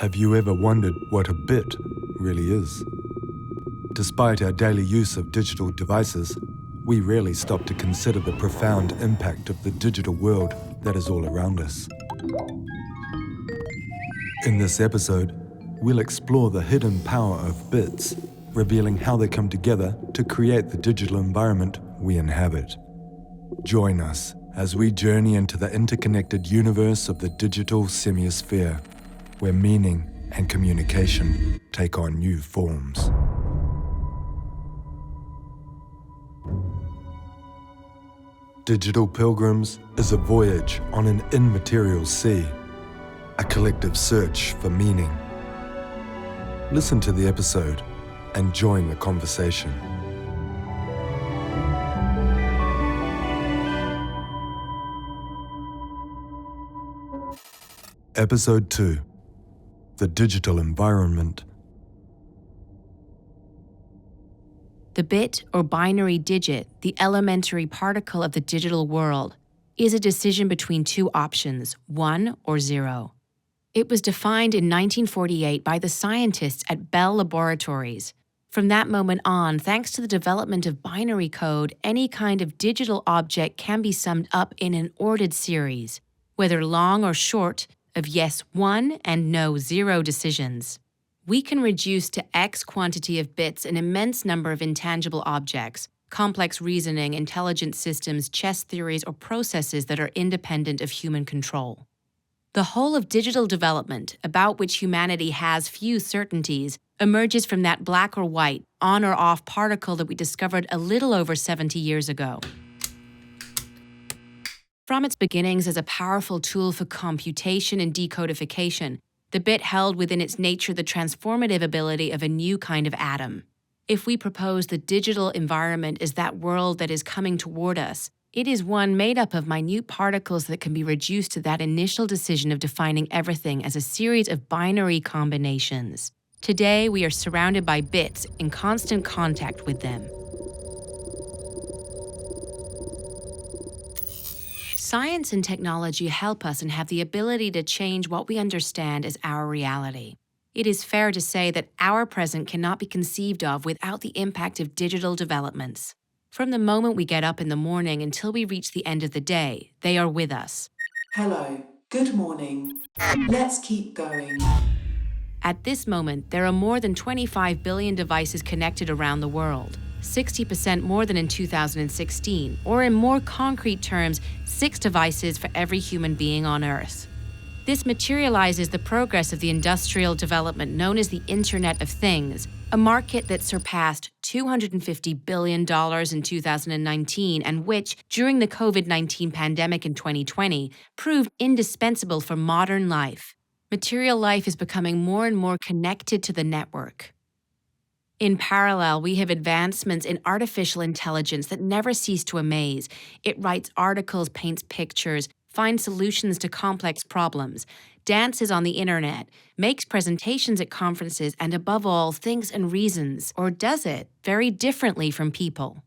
Have you ever wondered what a bit really is? Despite our daily use of digital devices, we rarely stop to consider the profound impact of the digital world that is all around us. In this episode, we'll explore the hidden power of bits, revealing how they come together to create the digital environment we inhabit. Join us as we journey into the interconnected universe of the digital semiosphere, where meaning and communication take on new forms. Digital Pilgrims is a voyage on an immaterial sea, a collective search for meaning. Listen to the episode and join the conversation. Episode 2: The Digital Environment. The bit or binary digit, the elementary particle of the digital world, is a decision between two options, 1 or 0. It was defined in 1948 by the scientists at Bell Laboratories. From that moment on, thanks to the development of binary code, any kind of digital object can be summed up in an ordered series, whether long or short, of yes 1 and no 0 decisions. We can reduce to X quantity of bits an immense number of intangible objects, complex reasoning, intelligent systems, chess theories, or processes that are independent of human control. The whole of digital development, about which humanity has few certainties, emerges from that black or white, on or off particle that we discovered a little over 70 years ago. From its beginnings as a powerful tool for computation and decodification, the bit held within its nature the transformative ability of a new kind of atom. If we propose the digital environment as that world that is coming toward us, it is one made up of minute particles that can be reduced to that initial decision of defining everything as a series of binary combinations. Today, we are surrounded by bits in constant contact with them. Science and technology help us and have the ability to change what we understand as our reality. It is fair to say that our present cannot be conceived of without the impact of digital developments. From the moment we get up in the morning until we reach the end of the day, they are with us. Hello, good morning. Let's keep going. At this moment, there are more than 25 billion devices connected around the world, 60% more than in 2016, or in more concrete terms, 6 devices for every human being on Earth. This materializes the progress of the industrial development known as the Internet of Things, a market that surpassed $250 billion in 2019 and which, during the COVID-19 pandemic in 2020, proved indispensable for modern life. Material life is becoming more and more connected to the network. In parallel, we have advancements in artificial intelligence that never cease to amaze. It writes articles, paints pictures, finds solutions to complex problems, dances on the internet, makes presentations at conferences, and above all, thinks and reasons, or does it, very differently from people.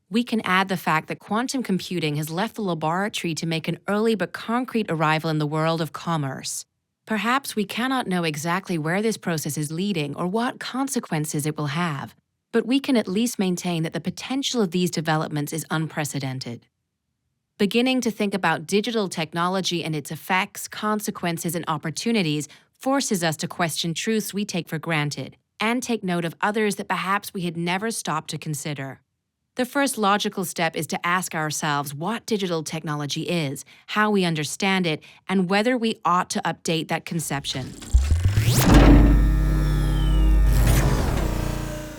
We can add the fact that quantum computing has left the laboratory to make an early but concrete arrival in the world of commerce. Perhaps we cannot know exactly where this process is leading or what consequences it will have, but we can at least maintain that the potential of these developments is unprecedented. Beginning to think about digital technology and its effects, consequences, and opportunities forces us to question truths we take for granted and take note of others that perhaps we had never stopped to consider. The first logical step is to ask ourselves what digital technology is, how we understand it, and whether we ought to update that conception.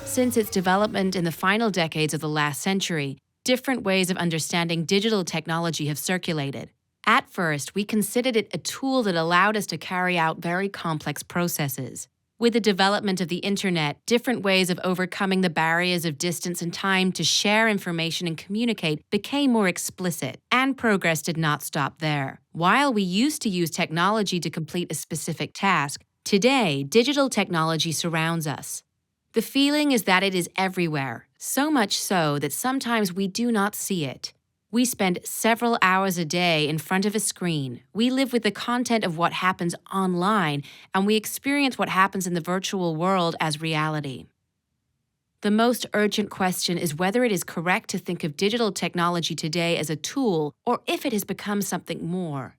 Since its development in the final decades of the last century, different ways of understanding digital technology have circulated. At first, we considered it a tool that allowed us to carry out very complex processes. With the development of the internet, different ways of overcoming the barriers of distance and time to share information and communicate became more explicit, and progress did not stop there. While we used to use technology to complete a specific task, today, digital technology surrounds us. The feeling is that it is everywhere, so much so that sometimes we do not see it. We spend several hours a day in front of a screen. We live with the content of what happens online, and we experience what happens in the virtual world as reality. The most urgent question is whether it is correct to think of digital technology today as a tool or if it has become something more.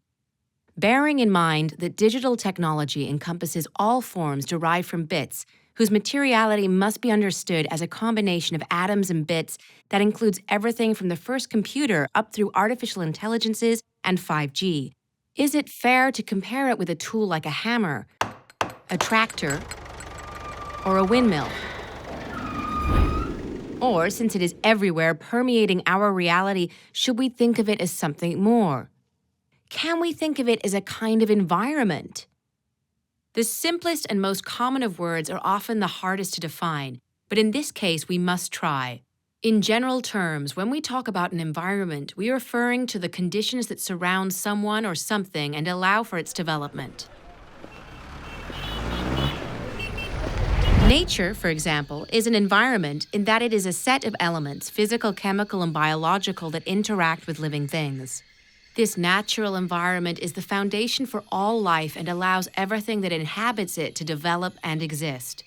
Bearing in mind that digital technology encompasses all forms derived from bits, whose materiality must be understood as a combination of atoms and bits that includes everything from the first computer up through artificial intelligences and 5G. Is it fair to compare it with a tool like a hammer, a tractor, or a windmill? Or, since it is everywhere, permeating our reality, should we think of it as something more? Can we think of it as a kind of environment? The simplest and most common of words are often the hardest to define, but in this case we must try. In general terms, when we talk about an environment, we are referring to the conditions that surround someone or something and allow for its development. Nature, for example, is an environment in that it is a set of elements, physical, chemical, and biological, that interact with living things. This natural environment is the foundation for all life and allows everything that inhabits it to develop and exist.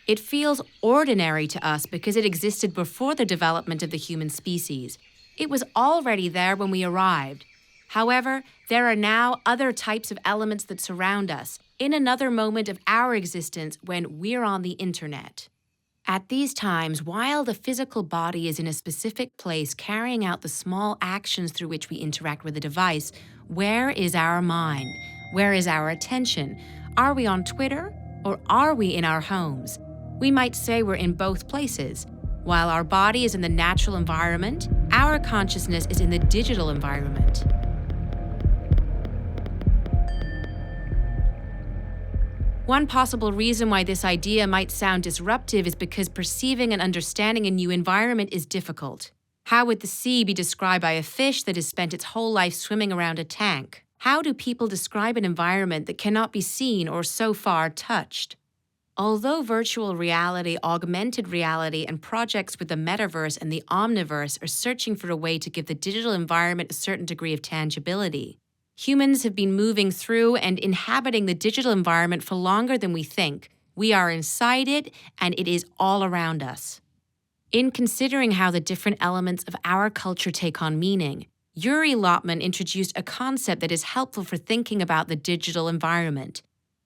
It feels ordinary to us because it existed before the development of the human species. It was already there when we arrived. However, there are now other types of elements that surround us, in another moment of our existence when we're on the internet. At these times, while the physical body is in a specific place carrying out the small actions through which we interact with the device, where is our mind? Where is our attention? Are we on Twitter or are we in our homes? We might say we're in both places. While our body is in the natural environment, our consciousness is in the digital environment. One possible reason why this idea might sound disruptive is because perceiving and understanding a new environment is difficult. How would the sea be described by a fish that has spent its whole life swimming around a tank? How do people describe an environment that cannot be seen or so far touched? Although virtual reality, augmented reality, and projects with the metaverse and the omniverse are searching for a way to give the digital environment a certain degree of tangibility, humans have been moving through and inhabiting the digital environment for longer than we think. We are inside it, and it is all around us. In considering how the different elements of our culture take on meaning, Yuri Lotman introduced a concept that is helpful for thinking about the digital environment.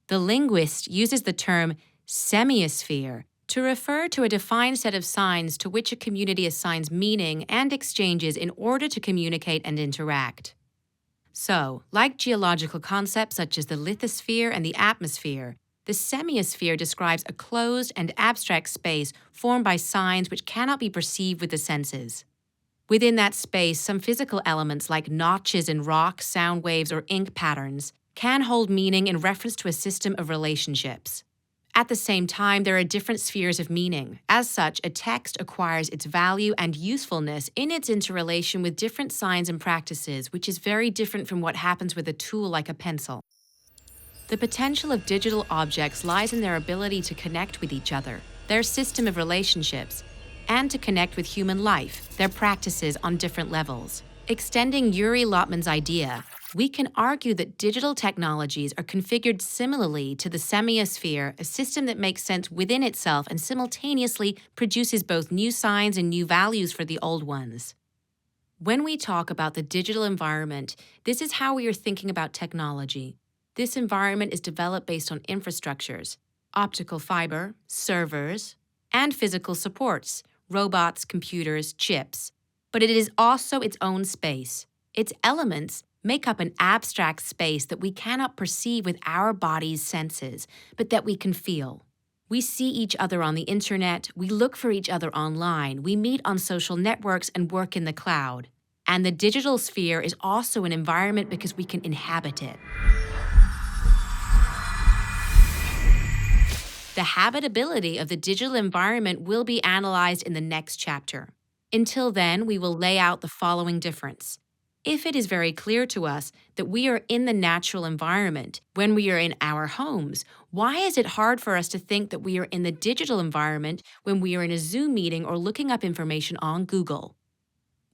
The linguist uses the term semiosphere to refer to a defined set of signs to which a community assigns meaning and exchanges in order to communicate and interact. So, like geological concepts such as the lithosphere and the atmosphere, the semiosphere describes a closed and abstract space formed by signs which cannot be perceived with the senses. Within that space, some physical elements like notches in rock, sound waves, or ink patterns can hold meaning in reference to a system of relationships. At the same time, there are different spheres of meaning. As such, a text acquires its value and usefulness in its interrelation with different signs and practices, which is very different from what happens with a tool like a pencil. The potential of digital objects lies in their ability to connect with each other, their system of relationships, and to connect with human life, their practices on different levels. Extending Yuri Lotman's idea, we can argue that digital technologies are configured similarly to the semiosphere, a system that makes sense within itself and simultaneously produces both new signs and new values for the old ones. When we talk about the digital environment, this is how we are thinking about technology. This environment is developed based on infrastructures, optical fiber, servers, and physical supports, robots, computers, chips. But it is also its own space. Its elements make up an abstract space that we cannot perceive with our body's senses, but that we can feel. We see each other on the internet, we look for each other online, we meet on social networks and work in the cloud. And the digital sphere is also an environment because we can inhabit it. The habitability of the digital environment will be analyzed in the next chapter. Until then, we will lay out the following difference. If it is very clear to us that we are in the natural environment when we are in our homes, why is it hard for us to think that we are in the digital environment when we are in a Zoom meeting or looking up information on Google?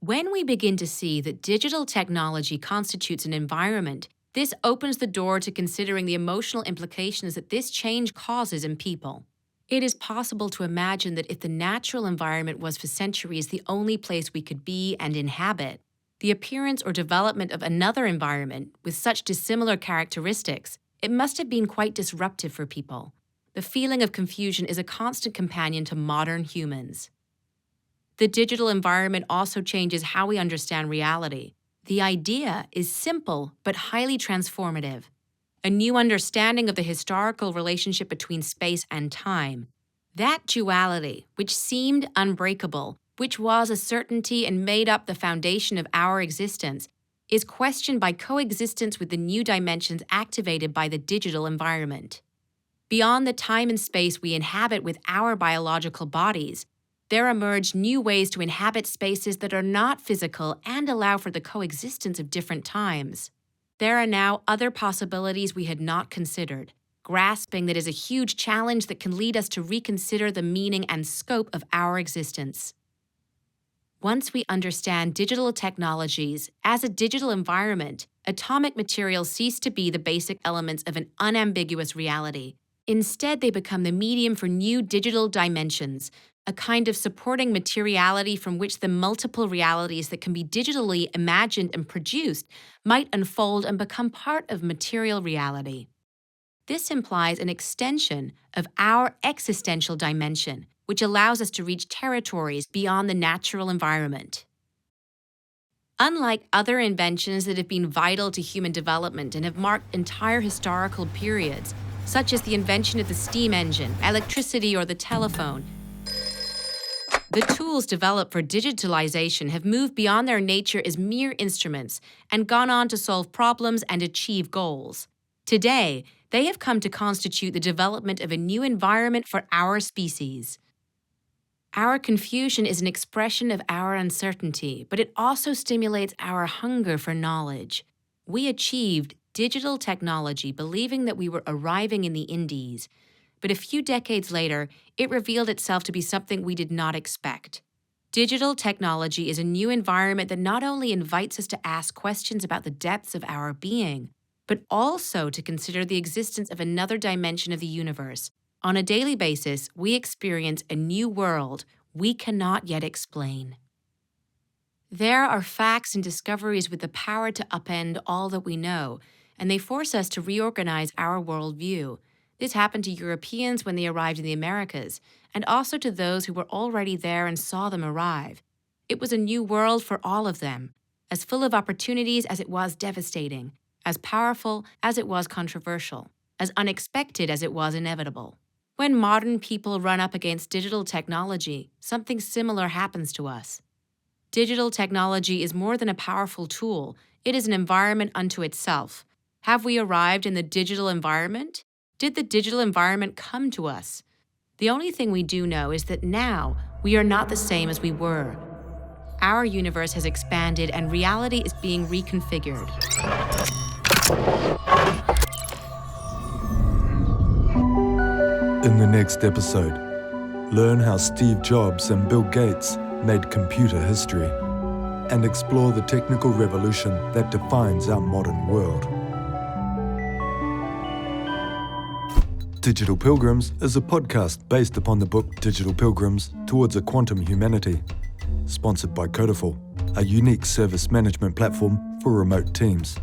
When we begin to see that digital technology constitutes an environment, this opens the door to considering the emotional implications that this change causes in people. It is possible to imagine that if the natural environment was for centuries the only place we could be and inhabit, the appearance or development of another environment with such dissimilar characteristics, it must have been quite disruptive for people. The feeling of confusion is a constant companion to modern humans. The digital environment also changes how we understand reality. The idea is simple but highly transformative. A new understanding of the historical relationship between space and time. That duality, which seemed unbreakable, which was a certainty and made up the foundation of our existence, is questioned by coexistence with the new dimensions activated by the digital environment. Beyond the time and space we inhabit with our biological bodies, there emerge new ways to inhabit spaces that are not physical and allow for the coexistence of different times. There are now other possibilities we had not considered, grasping that is a huge challenge that can lead us to reconsider the meaning and scope of our existence. Once we understand digital technologies as a digital environment, atomic materials cease to be the basic elements of an unambiguous reality. Instead, they become the medium for new digital dimensions, a kind of supporting materiality from which the multiple realities that can be digitally imagined and produced might unfold and become part of material reality. This implies an extension of our existential dimension, which allows us to reach territories beyond the natural environment. Unlike other inventions that have been vital to human development and have marked entire historical periods, such as the invention of the steam engine, electricity, or the telephone, the tools developed for digitalization have moved beyond their nature as mere instruments and gone on to solve problems and achieve goals. Today, they have come to constitute the development of a new environment for our species. Our confusion is an expression of our uncertainty, but it also stimulates our hunger for knowledge. We achieved digital technology believing that we were arriving in the Indies, but a few decades later, it revealed itself to be something we did not expect. Digital technology is a new environment that not only invites us to ask questions about the depths of our being, but also to consider the existence of another dimension of the universe. On a daily basis, we experience a new world we cannot yet explain. There are facts and discoveries with the power to upend all that we know, and they force us to reorganize our worldview. This happened to Europeans when they arrived in the Americas, and also to those who were already there and saw them arrive. It was a new world for all of them, as full of opportunities as it was devastating, as powerful as it was controversial, as unexpected as it was inevitable. When modern people run up against digital technology, something similar happens to us. Digital technology is more than a powerful tool, it is an environment unto itself. Have we arrived in the digital environment? Did the digital environment come to us? The only thing we do know is that now we are not the same as we were. Our universe has expanded and reality is being reconfigured. In the next episode, learn how Steve Jobs and Bill Gates made computer history and explore the technical revolution that defines our modern world. Digital Pilgrims is a podcast based upon the book Digital Pilgrims Towards a Quantum Humanity, sponsored by Codiful, a unique service management platform for remote teams.